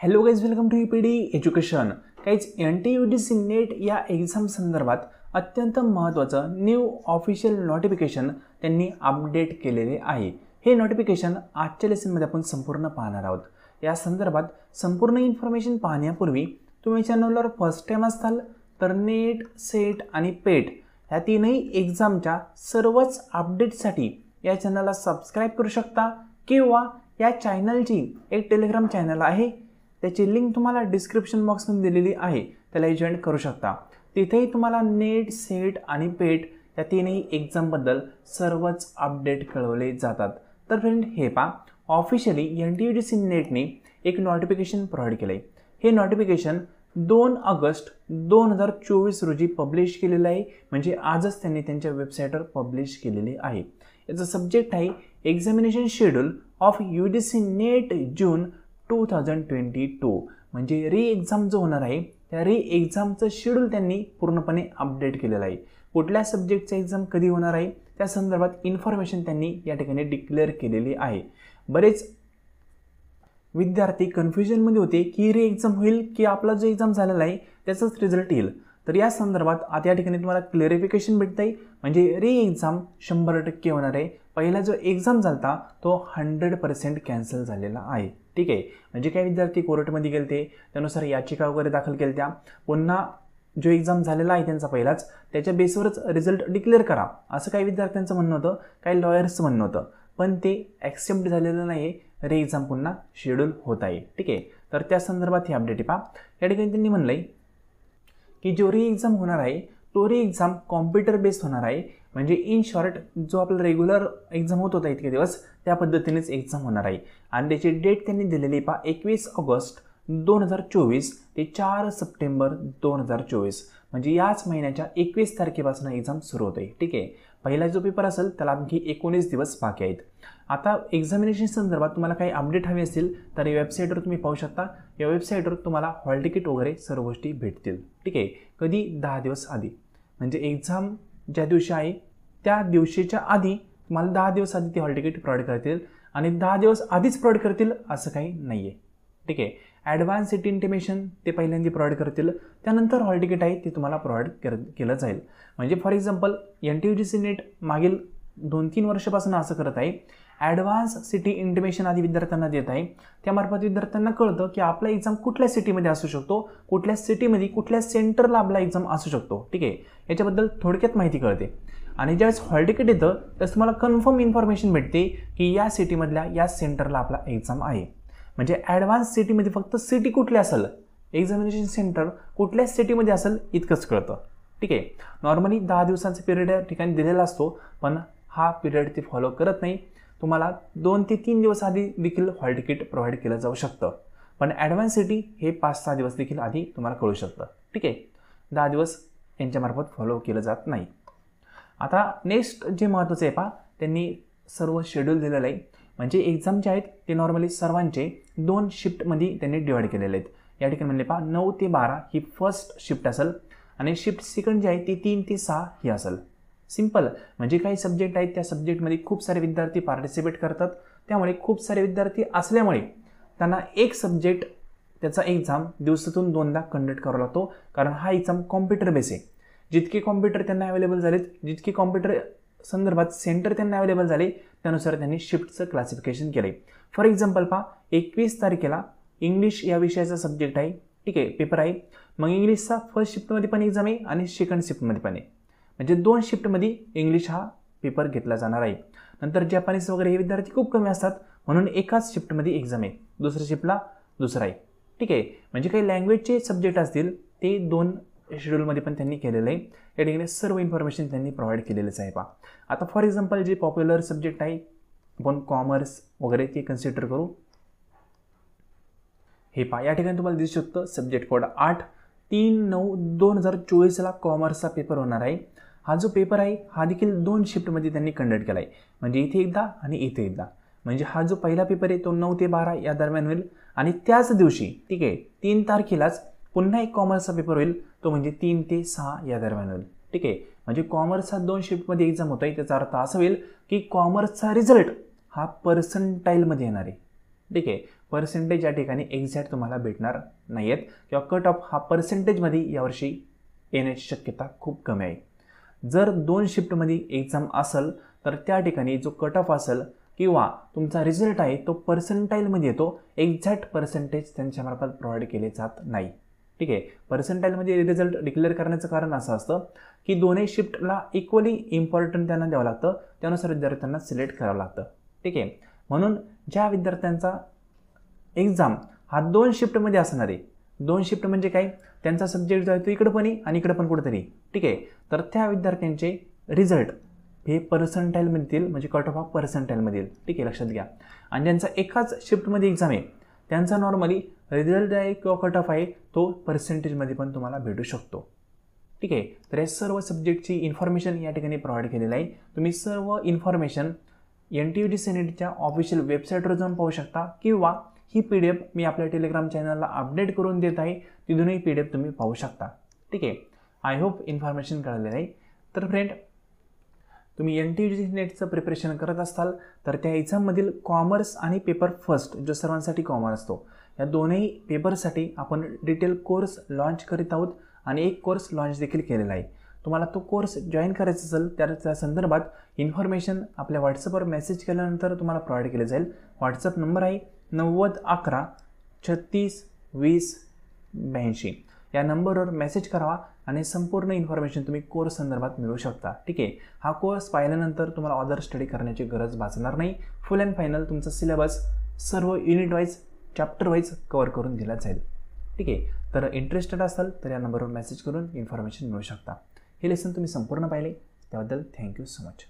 Hello guys, welcome to UPD education. Guys, NTUDC NET या exam संदर्भात अत्यंत महत्त्वाचं न्यू ऑफिशियल नोटिफिकेशन त्यांनी अपडेट केलेले आहे. हे नोटिफिकेशन आजच्या लेसनमध्ये आपण संपूर्ण पाहणार आहोत. या संदर्भात संपूर्ण इन्फॉर्मेशन पाहण्यापूर्वी तुम्ही चॅनलवर फर्स्ट टाइम असाल तर नेट, सेट आणि पेट या तीनही एक्झामच्या सर्वच अपडेटसाठी या चॅनलला सबस्क्राईब करू शकता किंवा या चॅनलची एक टेलिग्राम चॅनल आहे, त्याची लिंक तुम्हाला डिस्क्रिप्शन बॉक्समध्ये दिलेली आहे, त्याला जॉईन करू शकता. तिथेही तुम्हाला नेट, सेट आणि पेट या तीनही एक्झामबद्दल सर्वच अपडेट कळवले जातात. तर फ्रेंड, हे पहा, ऑफिशियली NTUDC नेटने एक नोटिफिकेशन प्रोव्हाइड केलं आहे. हे नोटिफिकेशन 2 ऑगस्ट 2024 रोजी पब्लिश केलेलं आहे. म्हणजे आजच त्यांनी त्यांच्या वेबसाईटवर पब्लिश केलेले आहे. याचं सब्जेक्ट आहे examination schedule of UGC net June 2022. म्हणजे री एक्झाम जो होणार आहे त्या री एक्झामचं शेड्यूल त्यांनी पूर्णपणे अपडेट केलेलं आहे. कुठल्या सब्जेक्टचं एक्झाम कधी होणार आहे त्या संदर्भात इन्फॉर्मेशन त्यांनी या ठिकाणी डिक्लेअर केलेली आहे. बरेच विद्यार्थी कन्फ्युजनमध्ये होते की री एक्झाम होईल की आपला जो एक्झाम झालेला आहे त्याचाच रिझल्ट येईल. तर या संदर्भात आता या ठिकाणी तुम्हाला क्लॅरिफिकेशन भेटतं आहे. म्हणजे री एक्झाम 100% होणार आहे. पहिला जो एक्झाम झाला तो 100% कॅन्सल झालेला आहे. ठीक आहे. म्हणजे काही विद्यार्थी कोर्टमध्ये गेले ते, त्यानुसार याचिका वगैरे दाखल केल्या त्या, पुन्हा जो एक्झाम झालेला आहे त्यांचा पहिलाच त्याच्या बेसवरच रिझल्ट डिक्लेअर करा असं काही विद्यार्थ्यांचं म्हणणं होतं, काही लॉयर्सचं म्हणणं होतं. पण ते ॲक्सेप्ट झालेलं नाही आहे. री एक्झाम पुन्हा शेड्यूल होत आहे. ठीक आहे. तर त्या संदर्भात ही अपडेट पहा. या ठिकाणी त्यांनी म्हणलं आहे की जो री एक्झाम होणार आहे तो री एक्झाम कॉम्प्युटर बेस्ड होणार आहे. म्हणजे इन शॉर्ट जो आपला रेग्युलर एक्झाम होत होता इतके दिवस त्या पद्धतीनेच एक्झाम होणार आहे. आणि त्याची डेट त्यांनी दिलेली पहा 21 ऑगस्ट 2024 ते 4 सप्टेंबर 2024. म्हणजे याच महिन्याच्या 21 तारखेपासून एक्झाम सुरू होते. ठीक आहे. पहिला जो पेपर असेल त्याला आणखी 19 दिवस बाकी आहेत. आता एक्झामिनेशन संदर्भात तुम्हाला काही अपडेट हवी असतील तर या वेबसाईटवर तुम्ही पाहू शकता. या वेबसाईटवर तुम्हाला हॉल तिकीट वगैरे सर्व गोष्टी भेटतील. ठीक आहे. कधी 10 दिवस आधी, म्हणजे एक्झाम ज्या दिवशी आहे त्या दिवशीच्या आधी तुम्हाला 10 दिवस आधी ते हॉल तिकीट प्रोव्हाइड करतील. आणि 10 दिवस आधीच प्रोव्हाइड करतील असं काही नाही आहे. ठीक आहे. ॲडव्हान्स सिटी इंटिमेशन ते पहिल्यांदा प्रोव्हाइड करतील, त्यानंतर हॉल तिकीट आहे ते तुम्हाला प्रोव्हाइड केलं जाईल. म्हणजे फॉर एक्झाम्पल NTUDC नेट मागील 2-3 वर्षापासून असं करत आहे, ॲडव्हान्स सिटी इंटिमेशन आधी विद्यार्थ्यांना देत आहे. त्यामार्फत विद्यार्थ्यांना कळतं की आपला एक्झाम कुठल्या सिटीमध्ये असू शकतो, कुठल्या सिटीमध्ये कुठल्या सेंटरला आपला एक्झाम असू शकतो. ठीक आहे. याच्याबद्दल थोडक्यात माहिती कळते. आणि ज्यावेळेस हॉल तिकीट येतं त्यावेळेस तुम्हाला कन्फर्म इन्फॉर्मेशन भेटते की या सिटीमधल्या या सेंटरला आपला एक्झाम आहे. म्हणजे ॲडव्हान्स सिटीमध्ये फक्त सिटी कुठली असेल, एक्झामिनेशन सेंटर कुठल्या सिटीमध्ये असेल इतकंच कळतं. ठीक आहे. नॉर्मली 10 दिवसांचा पिरियड या ठिकाणी दिलेला असतो, पण हा पिरियड ते फॉलो करत नाही. तुम्हाला 2 ते 3 दिवस आधी देखील हॉल तिकीट प्रोव्हाइड केलं जाऊ शकतं. पण ॲडव्हान्स सिटी हे 5-6 दिवस देखील आधी तुम्हाला कळू शकतं. ठीक आहे. 10 दिवस यांच्यामार्फत फॉलो केलं जात नाही. आता नेक्स्ट जे महत्त्वाचं आहे पहा, त्यांनी सर्व शेड्यूल दिलेलं आहे. म्हणजे एक्झाम जे आहेत ते नॉर्मली सर्वांचे 2 शिफ्टमध्ये त्यांनी डिवाईड केलेले आहेत. या ठिकाणी म्हणले पहा 9 ते 12 ही फर्स्ट शिफ्ट असेल आणि शिफ्ट सेकंड जी आहे ती 3 ते 6 ही असेल. सिम्पल. म्हणजे काही सब्जेक्ट आहेत त्या सब्जेक्टमध्ये खूप सारे विद्यार्थी पार्टिसिपेट करतात. त्यामुळे खूप सारे विद्यार्थी असल्यामुळे त्यांना एक सब्जेक्ट त्याचा एक्झाम दिवसातून 2दा कंडक्ट करावा लागतो. कारण हा एक्झाम कॉम्प्युटर बेस आहे. जितके कॉम्प्युटर त्यांना अवेलेबल झालेत, जितके कॉम्प्युटर संदर्भात सेंटर त्यांना अवेलेबल झाले त्यानुसार त्यांनी शिफ्टचं क्लासिफिकेशन केलं आहे. फॉर एक्झाम्पल पहा, 21 तारखेला इंग्लिश या विषयाचा सब्जेक्ट आहे. ठीक आहे. पेपर आहे. मग इंग्लिशचा फर्स्ट शिफ्टमध्ये पण एक्झाम आहे आणि सेकंड शिफ्टमध्ये पण आहे. म्हणजे 2 शिफ्टमध्ये इंग्लिश हा पेपर घेतला जाणार आहे. नंतर जपानीज वगैरे हे विद्यार्थी खूप कमी असतात म्हणून एकाच शिफ्टमध्ये एक्झाम आहे, दुसऱ्या शिफ्टला दुसरा आहे. ठीक आहे. म्हणजे काही लँग्वेजचे सब्जेक्ट असतील ते 2 शेड्यूलमध्ये पण त्यांनी केलेलं आहे. या ठिकाणी सर्व इन्फॉर्मेशन त्यांनी प्रोव्हाइड केलेलंच आहे पहा. आता फॉर एक्झाम्पल जे पॉप्युलर सब्जेक्ट आहे आपण कॉमर्स वगैरे ते कन्सिडर करू. हे पहा, या ठिकाणी तुम्हाला दिसू शकतं सब्जेक्ट कोड 8/3/9/2024 कॉमर्सचा पेपर होणार आहे. हा जो पेपर आहे हा देखील 2 शिफ्टमध्ये त्यांनी कंडक्ट केला आहे. म्हणजे इथे एकदा आणि इथे एकदा. म्हणजे हा जो पहिला पेपर आहे तो 9 ते 12 या दरम्यान होईल आणि त्याच दिवशी, ठीक आहे, 3 तारखेलाच पुन्हा एक कॉमर्सचा पेपर होईल, तो म्हणजे 3 ते 6 या दरम्यान होईल. ठीक आहे. म्हणजे कॉमर्सचा 2 शिफ्टमध्ये एक्झाम होत आहे. त्याचा अर्थ असा होईल की कॉमर्सचा रिझल्ट हा पर्सेंटाईलमध्ये येणार आहे. ठीक आहे. पर्सेंटेज या ठिकाणी एक्झॅक्ट तुम्हाला भेटणार नाही आहेत किंवा कट ऑफ हा पर्सेंटेजमध्ये यावर्षी येण्याची शक्यता खूप कमी आहे. जर 2 शिफ्टमध्ये एक्झाम असेल तर त्या ठिकाणी जो कट ऑफ असेल किंवा तुमचा रिझल्ट आहे तो पर्सेंटाईलमध्ये येतो, एक्झॅक्ट पर्सेंटेज त्यांच्यामार्फत प्रोव्हाइड केले जात नाही. ठीक आहे. पर्सेंटाईलमध्ये रिझल्ट डिक्लेअर करण्याचं कारण असं असतं की दोन्ही शिफ्टला इक्वली इम्पॉर्टंट त्यांना द्यावं लागतं, त्यानुसार विद्यार्थ्यांना सिलेक्ट करावं लागतं. ठीक आहे. म्हणून ज्या विद्यार्थ्यांचा एक्झाम हा 2 शिफ्टमध्ये असणार आहे, 2 शिफ्ट म्हणजे काय, त्यांचा सब्जेक्ट जो आहे तो इकडं पण आहे आणि इकडं पण कुठंतरी. ठीक आहे. तर त्या विद्यार्थ्यांचे रिझल्ट हे पर्सेंटाईलमध्ये येईल, म्हणजे कट ऑफ हा पर्सेंटाईलमध्ये येईल. ठीक आहे, लक्षात घ्या. आणि ज्यांचा एकाच शिफ्टमध्ये एक्झाम आहे त्यांचा नॉर्मली रिझल्ट आहे किंवा कट ऑफ आहे तो पर्सेंटेजमध्ये पण तुम्हाला भेटू शकतो. ठीक आहे. तर या सर्व सब्जेक्टची इन्फॉर्मेशन या ठिकाणी प्रोव्हाइड केलेलं आहे. तुम्ही सर्व इन्फॉर्मेशन NTUG सेनेटच्या ऑफिशियल वेबसाईटवर जाऊन पाहू शकता किंवा ही PDF मी आपल्या टेलिग्राम चॅनलला अपडेट करून देत आहे, तिथूनही PDF तुम्ही पाहू शकता. ठीक आहे. आय होप इन्फॉर्मेशन कळलेलं आहे. तर फ्रेंड, तुम्ही NTUG नेटचं प्रिपरेशन करत असाल तर त्या एक्झाममधील कॉमर्स आणि पेपर फर्स्ट जो सर्वांसाठी कॉमन असतो, या दोन्ही पेपरसाठी आपण डिटेल कोर्स लॉन्च करीत आहोत आणि एक कोर्स लॉन्च देखील केलेला आहे. तुम्हाला तो कोर्स जॉईन करायचा असेल तर त्या संदर्भात इन्फॉर्मेशन आपल्या व्हॉट्सअपवर मेसेज केल्यानंतर तुम्हाला प्रोव्हाइड केले जाईल. व्हॉट्सअप नंबर आहे 9011 36 20 82. या नंबरवर मेसेज करावा आणि संपूर्ण इन्फॉर्मेशन तुम्ही कोर्स संदर्भात मिळवू शकता. ठीक आहे. हा कोर्स पाहिल्यानंतर तुम्हाला अदर स्टडी करण्याची गरज भासणार नाही. फुल अँड फायनल तुमचा सिलेबस सर्व unit wise chapter wise cover करून दिला जाईल. ठीक आहे. तर इंटरेस्टेड असाल तर या नंबरवर मेसेज करून इन्फॉर्मेशन मिळू शकता. हे लेसन तुम्ही संपूर्ण पाहिले त्याबद्दल थँक्यू सो मच.